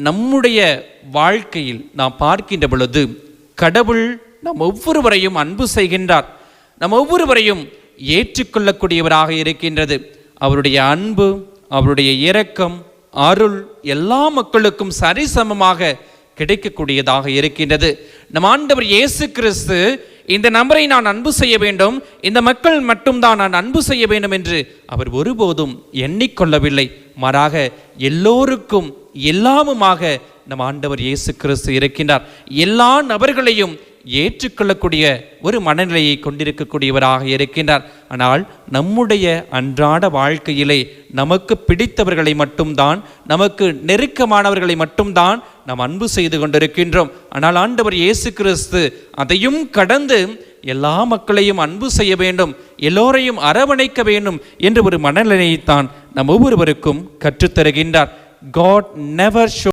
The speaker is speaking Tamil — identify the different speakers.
Speaker 1: நம்முடைய வாழ்க்கையில் நாம் பார்க்கின்ற பொழுது கடவுள் நம் ஒவ்வொருவரையும் அன்பு செய்கின்றார், நம் ஒவ்வொருவரையும் ஏற்றுக்கொள்ளக்கூடியவராக இருக்கின்றது. அவருடைய அன்பு, அவருடைய இரக்கம், அருள் எல்லா மக்களுக்கும் சரிசமமாக கிடைக்கக்கூடியதாக இருக்கின்றது. நம் ஆண்டவர் இயேசு கிறிஸ்து இந்த நபரை நான் அன்பு செய்ய வேண்டும், இந்த மக்கள் மட்டும்தான் நான் அன்பு செய்ய வேண்டும் என்று அவர் ஒருபோதும் எண்ணிக்கொள்ளவில்லை. மாறாக எல்லோருக்கும் எல்லாமுமாக நம் ஆண்டவர் இயேசு கிறிஸ்து இருக்கின்றார். எல்லா நபர்களையும் ஏற்றுக்கொள்ளக்கூடிய ஒரு மனநிலையை கொண்டிருக்கக்கூடியவராக இருக்கின்றார். ஆனால் நம்முடைய அன்றாட வாழ்க்கையிலே நமக்கு பிடித்தவர்களை மட்டும்தான், நமக்கு நெருக்கமானவர்களை மட்டும்தான் நாம் அன்பு செய்து கொண்டிருக்கின்றோம். ஆனால் ஆண்டவர் இயேசு கிறிஸ்து அதையும் கடந்து எல்லா மக்களையும் அன்பு செய்ய வேண்டும், எல்லோரையும் அரவணைக்க வேண்டும் என்ற ஒரு மனநிலையைத்தான் நம் ஒவ்வொருவருக்கும் கற்றுத்தருகின்றார். God never shows